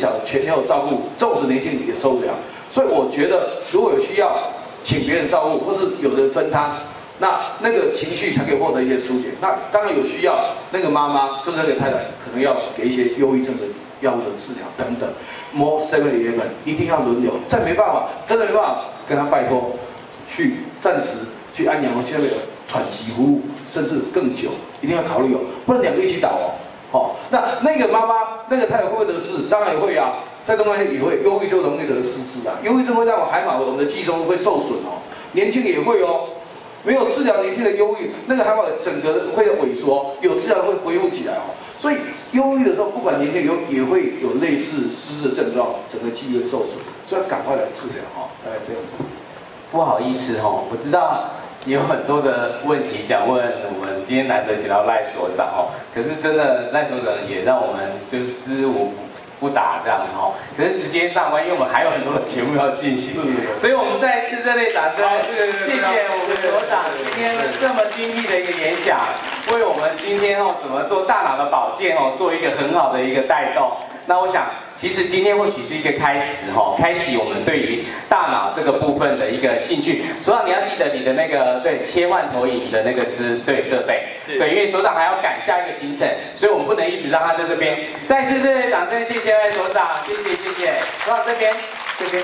小的全天候照顾，纵使年轻人也受不了。所以我觉得，如果有需要请别人照顾，或是有人分摊，那个情绪才可以获得一些疏解。那当然有需要，那个妈妈就是那个太太，可能要给一些忧郁症的药物的治疗等等。摸 7-Eleven 一定要轮流，再没办法，真的没办法，跟他拜托，去暂时去安阳去那边喘息服务，甚至更久，一定要考虑哦，不能两个一起倒哦。好，那个妈妈那个太太会不会得失？当然也会啊，在东南亚也会，忧郁就容易得失智啊，忧郁症会让我们的记忆中会受损哦，年轻也会哦。没有治疗年轻的忧郁，那个海马整个会萎缩；有治疗会恢复起来哦。所以忧郁的时候，不管年轻也会有类似失智的症状，整个记忆会受损，所以要赶快来治疗哈，大概这样子。不好意思哦，我知道有很多的问题想问我们今天难得请到赖所长哦，可是真的赖所长也让我们就是知无不答这样子哈，可是时间上关，因为我们还有很多的节目要进行，所以我们再一次热烈掌声，谢谢我们所长今天这么精辟的一个演讲，为我们今天怎么做大脑的保健做一个很好的一个带动。那我想，其实今天或许是一个开始开启我们对于大脑这个部分的一个兴趣。所长，你要记得你的那个切换投影的那个设备，对，因为所长还要赶下一个行程，所以我们不能一直让他在这边。再次热烈掌声，谢谢赖所长，谢谢。所长这边，对。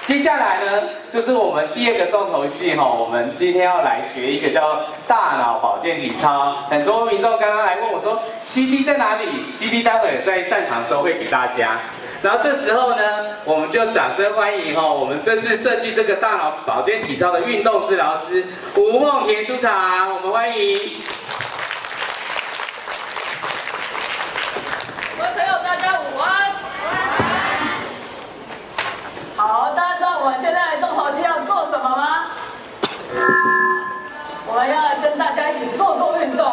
接下来呢，就是我们第二个重头戏我们今天要来学一个叫大脑保健体操。很多民众刚刚来问我说 ，CD 在哪里 ？CD 待会在散场的时候会给大家。然后这时候呢，我们就掌声欢迎我们这次设计这个大脑保健体操的运动治疗师吴梦田出场，我们欢迎。各位朋友，大家午安。好，大家知道我们现在重头戏要做什么吗？我们要来跟大家一起做运动。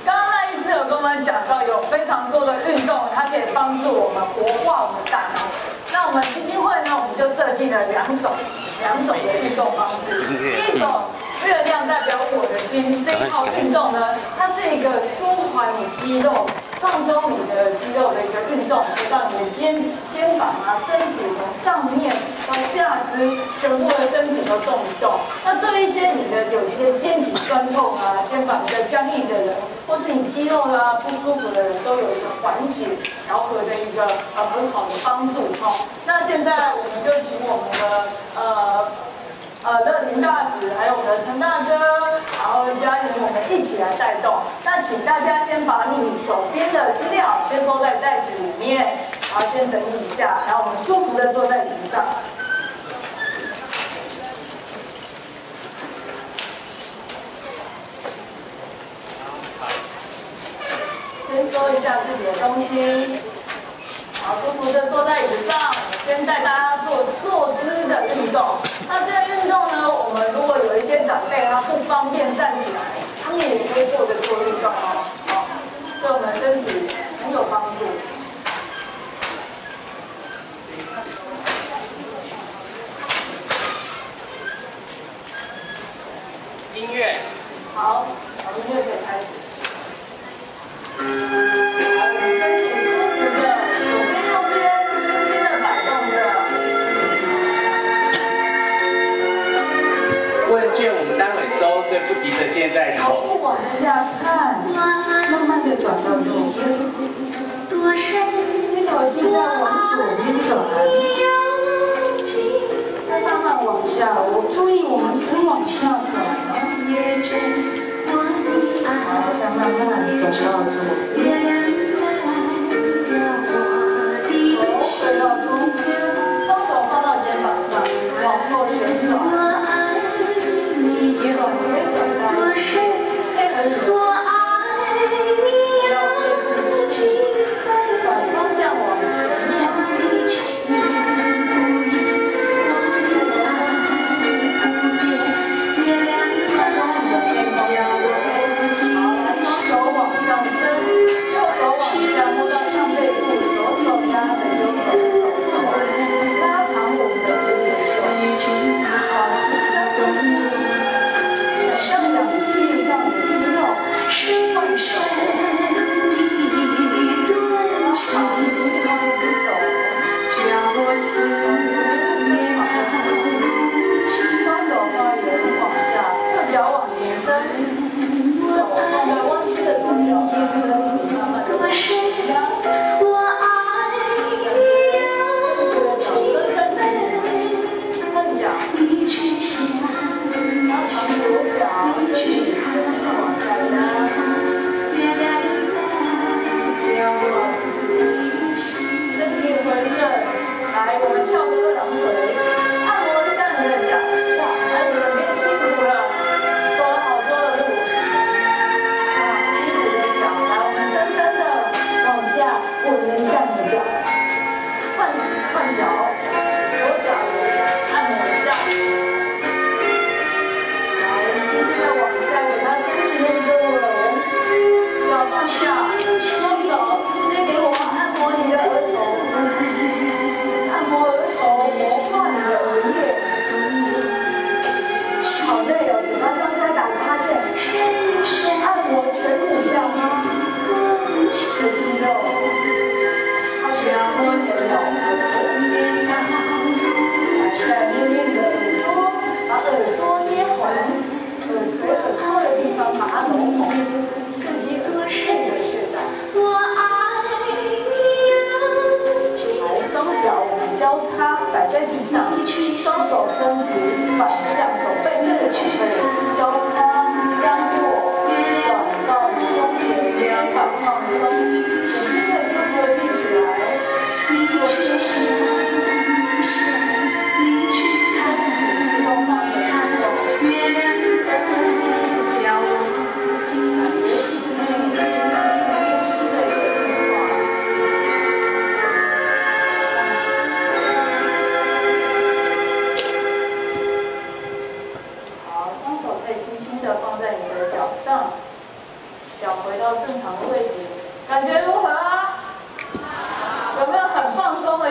刚刚赖医师有跟我们讲到，有非常多的运动，它可以帮助我们活化我们的大脑。那我们基金会呢，我们就设计了两种的运动方式。第一种，月亮代表我的心，这一套运动呢，它是一个舒缓你肌肉、放松你的肌肉的一个运动，可以让你的肩膀身体从上面到下肢，全部的身体都动一动。那对一些有一些肩颈酸痛肩膀比较僵硬的人，或是你肌肉不舒服的人，都有一个缓解、调和的一个很好的帮助那现在我们就请我们的乐林大使，还有我们的陈大哥，然后嘉玲，我们一起来带动。那请大家先把你手边的资料先收在袋子里面，然后先整理一下，然后我们舒服的坐在椅子上。先收一下自己的东西，好，舒服的坐在椅子上。先带大家做坐姿的运动。那这个运动呢，我们如果有一些长辈他不方便站起来，他们也可以坐着做运动对我们身体很有帮助。音乐，好，音乐可以开始。好，你身体舒服的，左边右边轻轻的摆动着。问卷我们待会收，所以不急着现在投。头部往下看，慢慢的转到右边，一口气再往左边转，再慢慢往下。注意，我们只往下转。好，再慢慢走到左边，手回到中间，双手放到肩膀上，往后旋转，也往回转到，配合你的。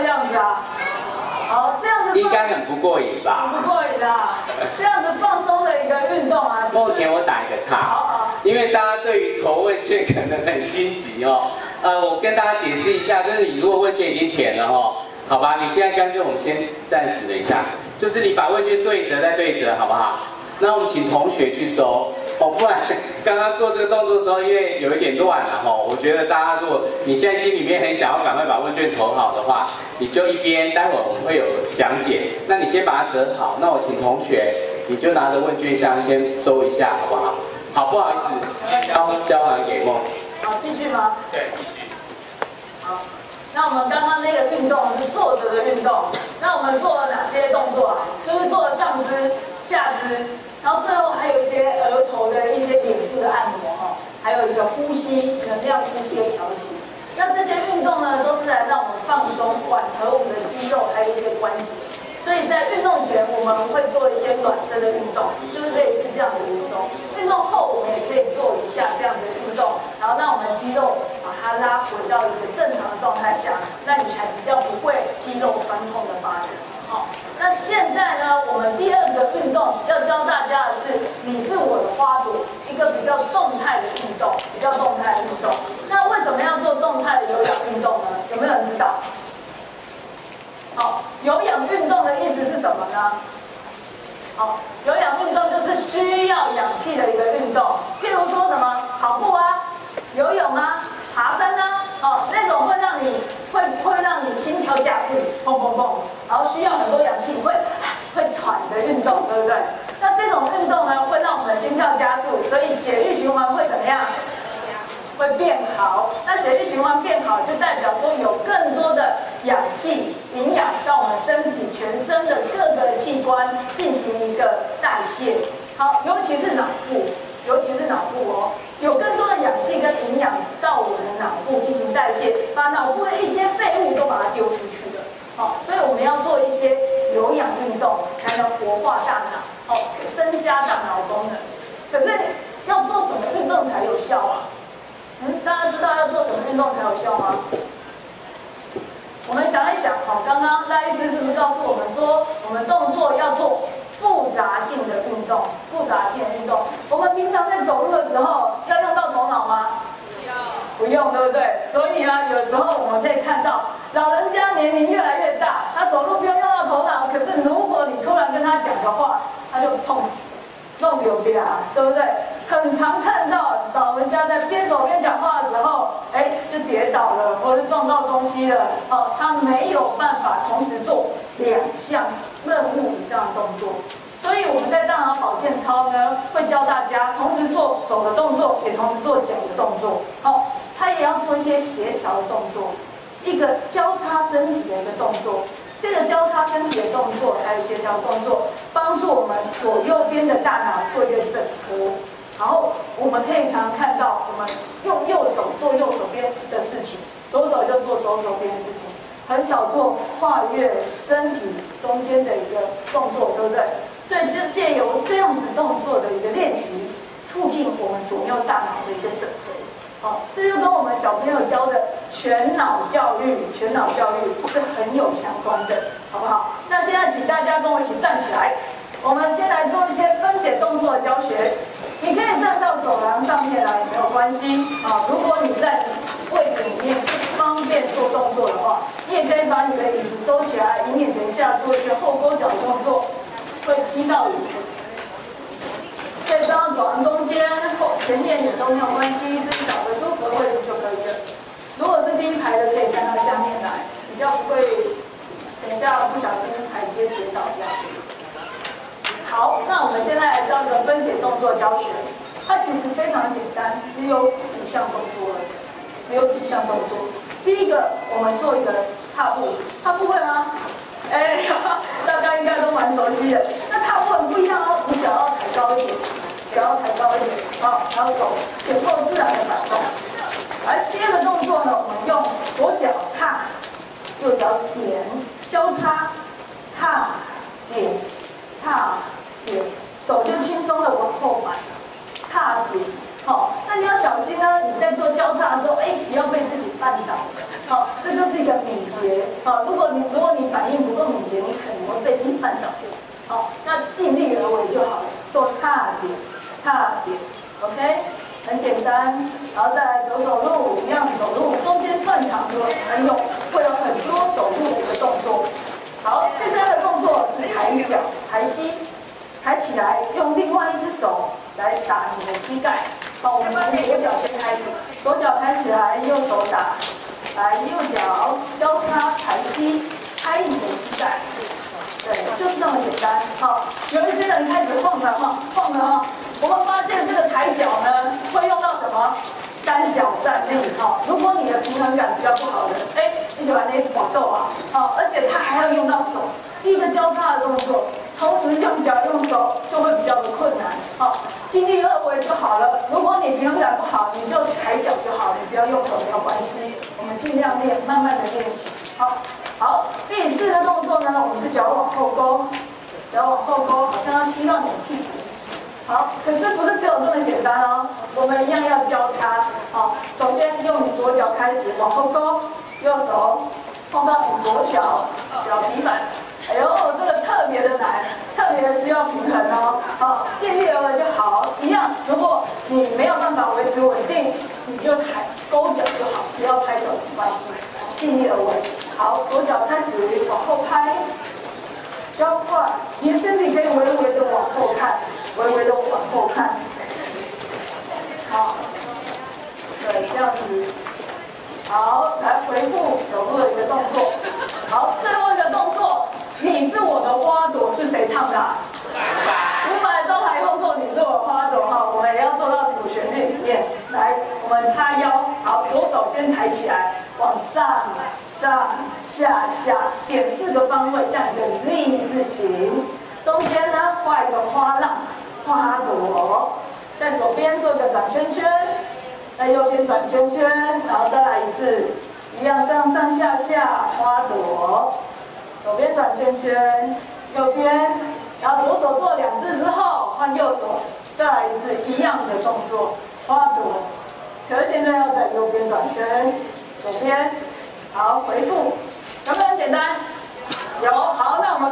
的样子啊？好，这样子应该很不过瘾吧？不过瘾啦，这样子放松的一个运动啊。目前我打一个岔，好，因为大家对于投问卷可能很心急哦。我跟大家解释一下，就是你如果问卷已经填了哦，好吧，你现在干脆我们先暂时等一下，就是你把问卷对折再对折，好不好？那我们请同学去收。哦，不然刚刚做这个动作的时候，因为有一点乱了哈，我觉得大家如果你现在心里面很想要赶快把问卷投好的话，你就一边待会儿我们会有讲解，那你先把它折好，那我请同学你就拿着问卷箱先收一下，好不好？好，不好意思，交还给梦。好，继续吗？对，继续。好，那我们刚刚那个运动是坐着的运动，那我们做了哪些动作啊？就是做了上肢、下肢。然后最后还有一些额头的一些脸部的按摩哈，还有一个呼吸能量呼吸的调节。那这些运动呢，都是来让我们放松、缓和我们的肌肉，还有一些关节。所以在运动前，我们会做一些暖身的运动，就是类似这样的运动。运动后，我们也可以做一下这样的运动，然后让我们肌肉把它拉回到一个正常的状态下，那你才比较不会肌肉酸痛的发生。好，那现在呢，我们第二个运动要教大家的是“你是我的花朵”，一个比较动态的运动，比较动态的运动。那为什么要做动态的有氧运动呢？有没有人知道？好，有氧运动的意思是什么呢？好，有氧运动就是需要氧气的一个运动，譬如说什么跑步啊、游泳啊、爬山啊，哦，那种会让你心跳加速，砰砰砰，然后需要很多氧气，会喘的运动，对不对？那这种运动呢，会让我们的心跳加速，所以血液循环会怎么样？会变好。那血液循环变好，就代表说有更多的氧气、营养到我们身体全身的各个器官进行一个代谢。好，尤其是脑部哦，有更多的氧气跟营养到我们的脑部进行代谢，把脑部的一些废物都把它丢出去了。好，所以我们要做一些有氧运动，才能活化大脑，哦，增加大脑功能。可是要做什么运动才有效啊？大家知道要做什么运动才有效吗？我们想一想，好，刚刚赖医师是不是告诉我们说，我们动作要做复杂性的运动？复杂性的运动，我们平常在走路的时候要用到头脑吗？不用，对不对？所以呢，有时候我们可以看到，老人家年龄越来越大，他走路不用用到头脑，可是如果你突然跟他讲的话，他就砰，弄丢掉，对不对？很常看到老人家在边走边讲话的时候，就跌倒了，或者撞到东西了，哦，他没有办法同时做2项任务以上的动作。所以我们在大脑保健操呢，会教大家同时做手的动作，也同时做脚的动作。哦，他也要做一些协调的动作，一个交叉身体的一个动作。这个交叉身体的动作，还有协调动作，帮助我们左右边的大脑做一个整合。然后我们可以常常看到，我们用右手做右手边的事情，左手就做左手边的事情，很少做跨越身体中间的一个动作，对不对？所以就借由这样子动作的一个练习，促进我们左右大脑的一个整合。好，这就跟我们小朋友教的全脑教育是很有相关的，好不好？那现在请大家跟我一起站起来，我们先来做一些分解动作的教学。你可以站到走廊上面来，没有关系啊。如果你在位置里面不方便做动作的话，你也可以把你的椅子收起来，以免等一下做一些后勾脚的动作会踢到椅子。可以站到走廊中间，前面也都没有关系，自己找个舒服的位置就可以了。如果是第一排的，可以站到下面来，比较不会等一下不小心台阶跌倒这样。好，那我们现在来教一个分解动作教学，它其实非常简单，只有5项动作而已，只有几项动作。第一个，我们做一个踏步，踏步会吗？大家应该都蛮熟悉的。那踏步很不一样哦，你脚要抬高一点，好，然后手前后自然的摆动。第二个动作呢，我们用左脚踏，右脚点，交叉，踏，点，踏。手就轻松的往后摆，踏点，好，那你要小心呢。你在做交叉的时候，不要被自己绊倒，好，这就是一个敏捷。好，如果你反应不够敏捷，你可能会被自己绊倒。好，那尽力而为就好了，做踏点 ，OK， 很简单。然后再来走路，一样走路，中间串场会有很多走路的一个动作。好，第三个动作是抬脚、抬膝，抬起来，用另外一只手来打你的膝盖。好，我们从左脚先开始，左脚抬起来，右手打，来右脚交叉抬膝，拍你的膝盖。对，就是那么简单。好，有一些人开始晃了哈，我们发现这个抬脚呢，会用到什么？单脚站立哈。如果你的平衡感比较不好的，你就把那滑豆啊，好，而且它还要用到手，第一个交叉的动作，同时用脚用手就会比较的困难。好，尽力而为就好了。如果你平衡感不好，你就抬脚就好了，你不要用手没有关系。我们尽量练，慢慢的练习。好，第四个动作呢，我们是脚往后勾，好像要踢到你的屁股。好，可是不是只有这么简单哦，我们一样要交叉。好，首先用你左脚开始往后勾，右手碰到你左脚底板。哎呦，这个特别的难，特别需要平衡哦。好，尽力而为就好。一样，如果你没有办法维持稳定，你就勾脚就好，不要拍手没关系。尽力而为。好，左脚开始往后拍，交换，你的身体可以微微的往后看，好，对，这样子。好，来回复走路的一个动作。好，最后一个动作，你是我的花朵是谁唱的？500招牌动作，你是我的花朵哈，我们也要做到主旋律里面。来，我们叉腰，好，左手先抬起来，往上、下，点4个方位，像一个 Z 字形。中间呢画一个花浪，花朵，在左边做一个转圈圈。在右边转圈圈，然后再来一次，一样上下花朵，左边转圈圈，右边，然后左手做2次之后，换右手再来一次一样的动作，花朵。可是现在要在右边转圈，左边，好回复，有没有很简单？有，好，那我们。